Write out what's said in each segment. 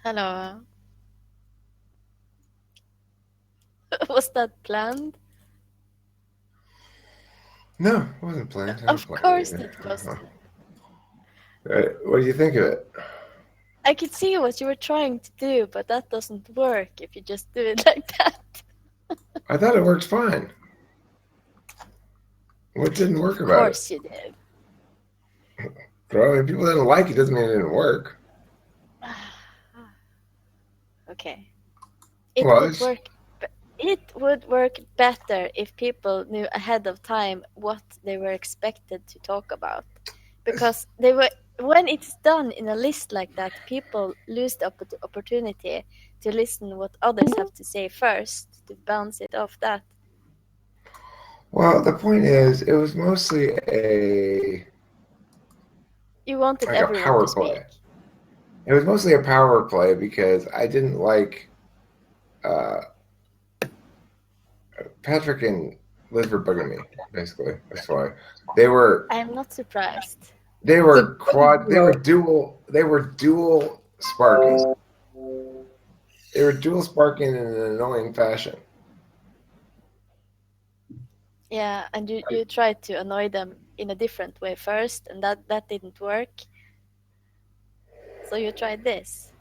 Hello. Was that planned? No, it wasn't planned. Of course it wasn't. What do you think of it? I could see what you were trying to do, but that doesn't work if you just do it like that. I thought it worked fine. What didn't work Of about course you did. Bro, if people didn't like it, doesn't mean it didn't work. Okay. It Well, would work. It would work better if people knew ahead of time what they were expected to talk about, because when it's done in a list like that, people lose the opportunity to listen what others have to say first to bounce it off that. Well, the point is, it was mostly a everyone power to speak. play. It was mostly a power play because I didn't like Patrick and Liz were bugging me. Basically, that's why they were. I'm not surprised. They were They were dual. They were dual sparking. They were dual sparking in an annoying fashion. Yeah, and you tried to annoy them in a different way first, and that didn't work. So you tried this.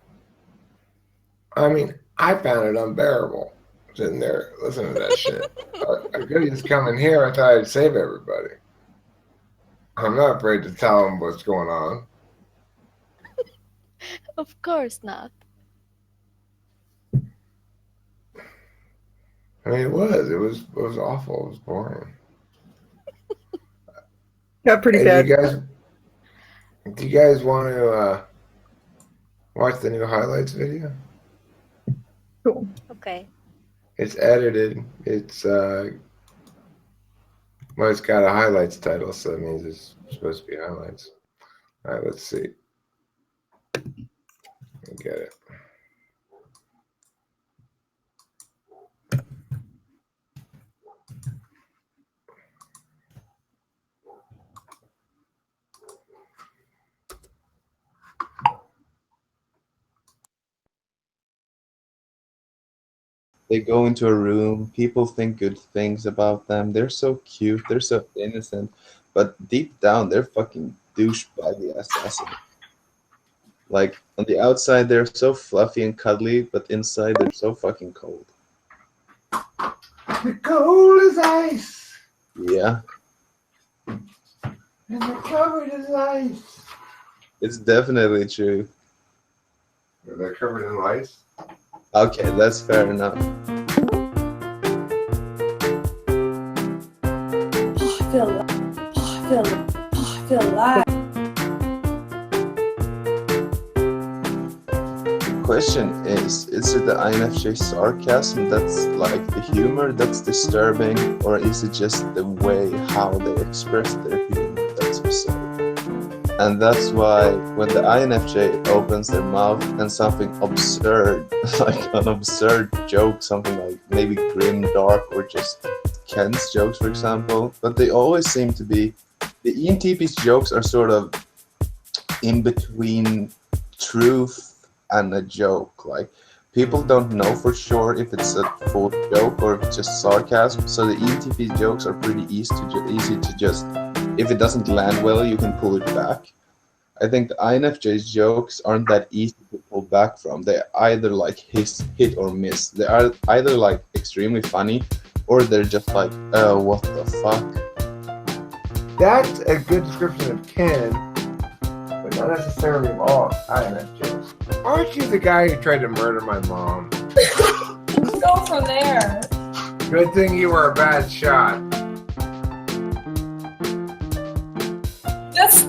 I mean, I found it unbearable sitting there listening to that shit. I could just come in here. I thought I'd save everybody. I'm not afraid to tell them what's going on. Of course not. I mean, it was awful. It was boring. Got pretty bad. Do you guys want to watch the new highlights video? Cool. Okay. It's edited. It's it's got a highlights title, so that means it's supposed to be highlights. All right, let's see. Get it. They go into a room, people think good things about them, they're so cute, they're so innocent, but deep down, they're fucking douchebaggy assassin. Like, on the outside, they're so fluffy and cuddly, but inside, they're so fucking cold. The cold as ice. Yeah. And the covered as ice. It's definitely true. They're covered in ice? Okay, that's fair enough. I feel alive. The question is it the INFJ sarcasm that's like the humor that's disturbing, or is it just the way how they express their humor that's absurd? And that's why when the INFJ opens their mouth and something absurd, like an absurd joke, something like maybe grim, dark, or just Ken's jokes, for example, but they always seem to be, the ENTP's jokes are sort of in between truth and a joke. Like, people don't know for sure if it's a full joke or if it's just sarcasm, so the ENTP jokes are pretty easy to just, if it doesn't land well, you can pull it back. I think the INFJ's jokes aren't that easy to pull back from. They're either like hit or miss. They are either like extremely funny, or they're just like, oh, what the fuck? That's a good description of Ken, but not necessarily of all INFJs. Aren't you the guy who tried to murder my mom? Let's go from there. Good thing you were a bad shot.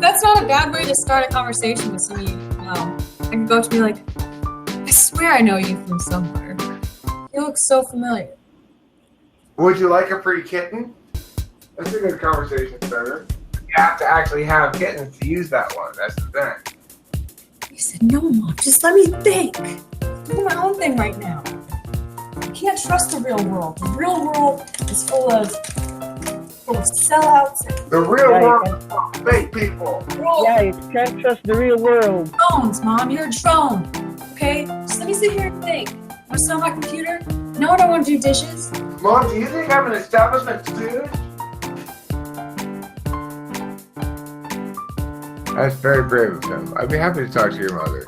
That's not a bad way to start a conversation with somebody. No, I can go to be like, I swear I know you from somewhere. You look so familiar. Would you like a pretty kitten? That's a good conversation starter. You have to actually have kittens to use that one. That's the thing. You said, no, Mom, just let me think. I'm doing my own thing right now. You can't trust the real world. The real world is full of sellouts. The real world is full of fake people. Yeah, you can't trust the real world. Drones, Mom. You're a drone. Okay? Just me sit here and think. Want to sit on my computer? No, I don't want to do dishes. Mom, do you think I'm an establishment student? That's very brave of him. I'd be happy to talk to your mother.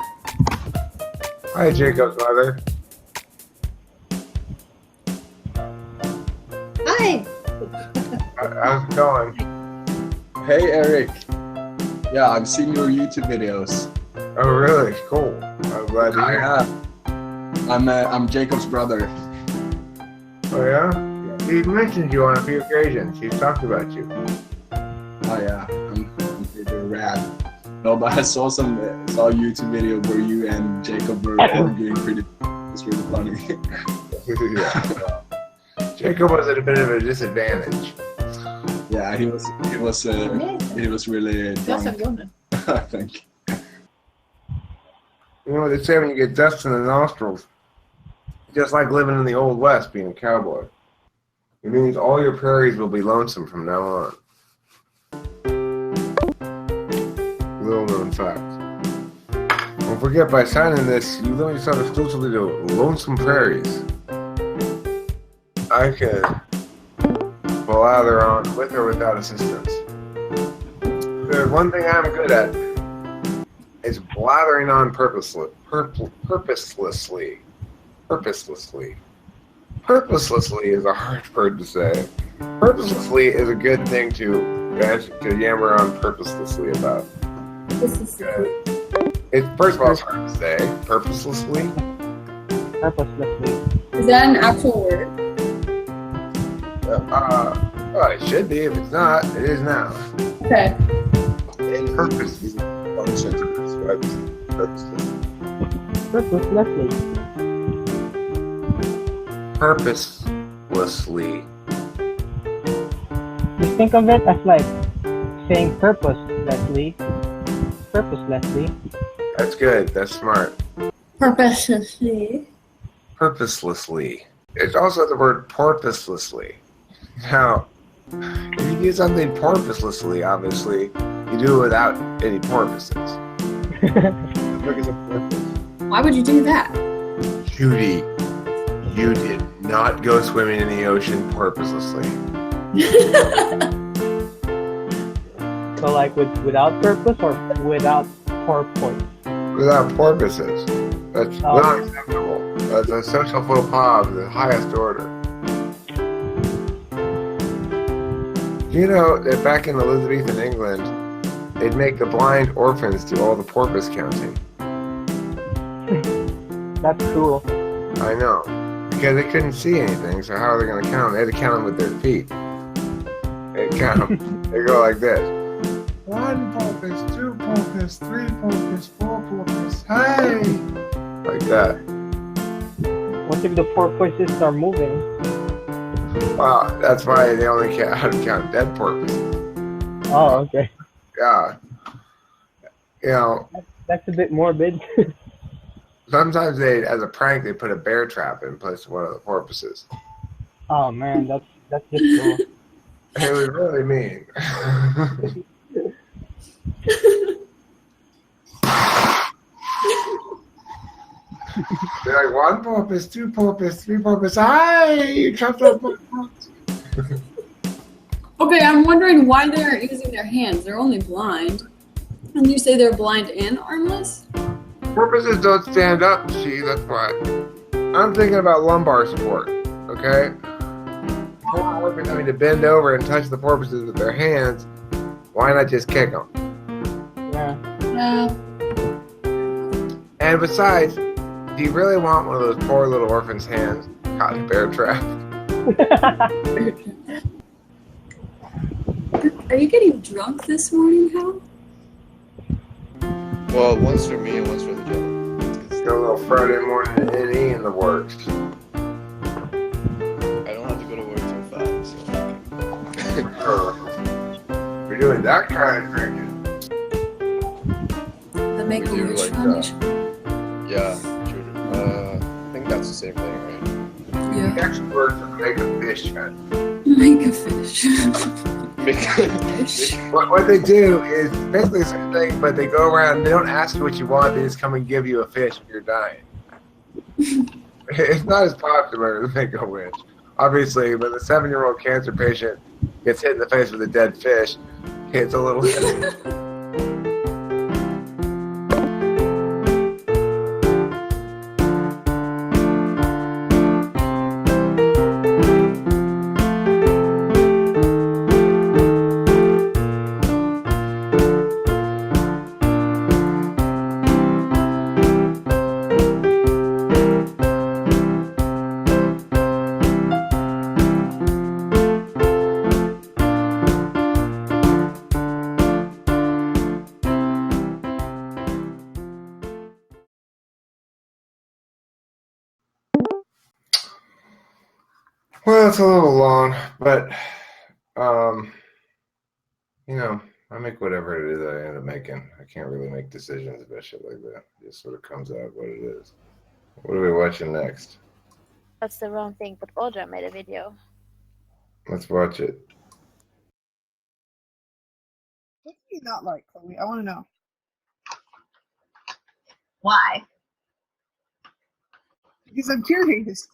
Hi, Jacob's mother. Hi. How's it going? Hey Eric. Yeah, I've seen your YouTube videos. Oh, really? Cool. I'm glad to hear. I'm Jacob's brother. Oh, yeah? He mentioned you on a few occasions. He's talked about you. Oh yeah, I'm pretty rad. No, but I saw a YouTube video where you and Jacob were arguing pretty. It's really funny. Yeah. Jacob was at a bit of a disadvantage. Yeah, he was really drunk. I think. You know what they say when you get dust in the nostrils? Just like living in the Old West, being a cowboy. It means all your prairies will be lonesome from now on. Little known fact. Don't forget, by signing this, you limit yourself exclusively to lonesome prairies. I can blather on with or without assistance. There's one thing I'm good at. It's blathering on purposelessly. Purposelessly is a hard word to say. Purposelessly is a good thing to yammer on purposelessly about. It's first of all, it's hard to say. Purposelessly. Is that an actual word? Well, it should be. If it's not, it is now. Okay. Purpose. Function to describe Purposelessly. Just think of it as like saying purposelessly. That's good. That's smart. Purposelessly. Purposelessly. It's also the word purposelessly. Now, if you do something purposelessly, obviously, you do it without any purposes. Look at the purpose. Why would you do that? Judy, you did not go swimming in the ocean purposelessly. So like without purpose or without purpose? Without purposes. That's not acceptable. That's a social faux pas of the highest order. You know that back in Elizabethan England, they'd make the blind orphans do all the porpoise counting. That's cool. I know. Because they couldn't see anything, so how are they going to count them? They had to count them with their feet. They count them. They go like this. 1 porpoise, 2 porpoise, 3 porpoise, 4 porpoise, hey! Like that. What if the porpoises are moving? Wow, that's why they only count dead porpoises. Oh, okay. Yeah. You know, That's a bit morbid. sometimes they, as a prank, they put a bear trap in place of one of the porpoises. Oh man, that's just cool. It was really mean. They're like 1 porpoise, 2 porpoise, 3 porpoise. Hi, you trapped up porpoise. Okay, I'm wondering why they're using their hands. They're only blind. And you say they're blind and armless? Porpoises don't stand up, see, that's why. I'm thinking about lumbar support, okay? Poor women having to bend over and touch the porpoises with their hands. Why not just kick them? Yeah. Yeah. And besides, do you really want one of those poor little orphans' hands caught in a bear trap? Are you getting drunk this morning, Hal? Well, one's for me and one's for the gentleman. Got a little Friday morning NE in the works. I don't have to go to work till 5, so. We're doing that kind of drinking. The Make-A-Wish like that. Foundation? Yeah, true. I think that's the same thing, right? The Yeah. actual words are make a fish fest. Make a fish. What they do is basically the same thing, but they go around and they don't ask you what you want, they just come and give you a fish if you're dying. It's not as popular as Make-A-Wish. Obviously, when the 7-year-old cancer patient gets hit in the face with a dead fish, it's a little. Well, it's a little long, but you know, I make whatever it is I end up making. I can't really make decisions about shit like that. It just sort of comes out what it is. What are we watching next? That's the wrong thing, but Audra made a video. Let's watch it. What do you not like, Chloe? I want to know. Why? Because I'm curious.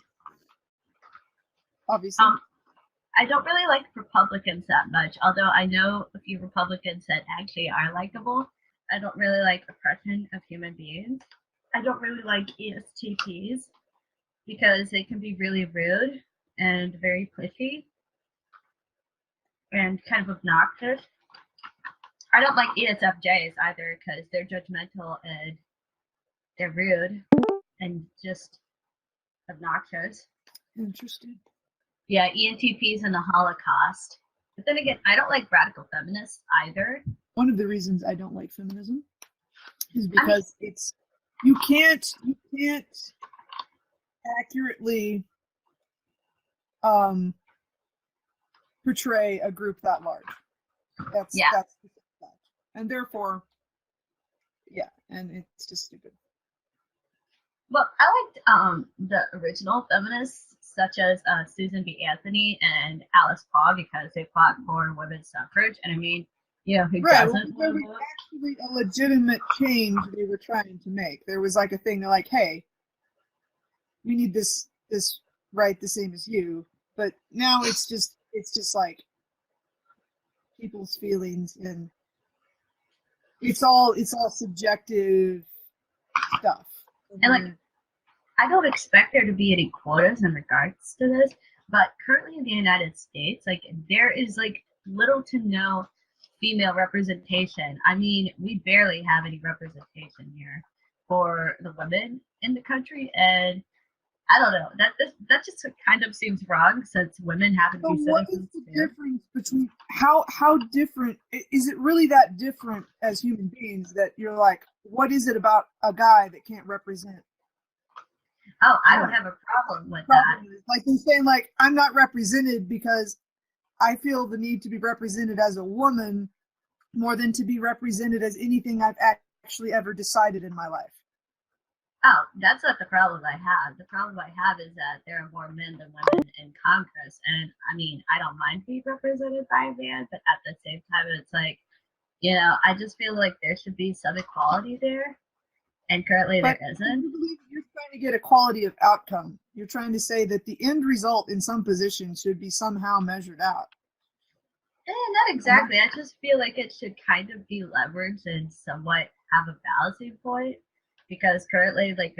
Obviously. I don't really like Republicans that much, although I know a few Republicans that actually are likable. I don't really like oppression of human beings. I don't really like ESTPs because they can be really rude and very pushy and kind of obnoxious. I don't like ESFJs either because they're judgmental and they're rude and just obnoxious. Interesting. Yeah, ENTPs and the Holocaust. But then again, I don't like radical feminists either. One of the reasons I don't like feminism is because it's you can't accurately portray a group that large. That's and therefore and it's just stupid. Well, I liked the original feminists such as Susan B. Anthony and Alice Paul because they fought for women's suffrage. And I mean, who doesn't? There was actually a legitimate change they were trying to make. There was like a thing. They're like, hey, we need this right the same as you. But now it's just like people's feelings, and it's all subjective stuff. And like, I don't expect there to be any quotas in regards to this, but currently in the United States, like there is like little to no female representation. I mean, we barely have any representation here for the women in the country, and I don't know. That just kind of seems wrong since women happen to be what is citizens. the difference between how different is it really that different as human beings that you're like, what is it about a guy that can't represent? Oh, I don't have a problem with that. Like they're saying, like, I'm not represented because I feel the need to be represented as a woman more than to be represented as anything I've actually ever decided in my life. Oh, that's not the problem I have. The problem I have is that there are more men than women in Congress. And I mean, I don't mind being represented by a man, but at the same time, it's like, I just feel like there should be some equality there. And currently there isn't. You're trying to get equality of outcome. You're trying to say that the end result in some positions should be somehow measured out. Not exactly. I just feel like it should kind of be leveraged and somewhat have a balancing point. Because currently, like,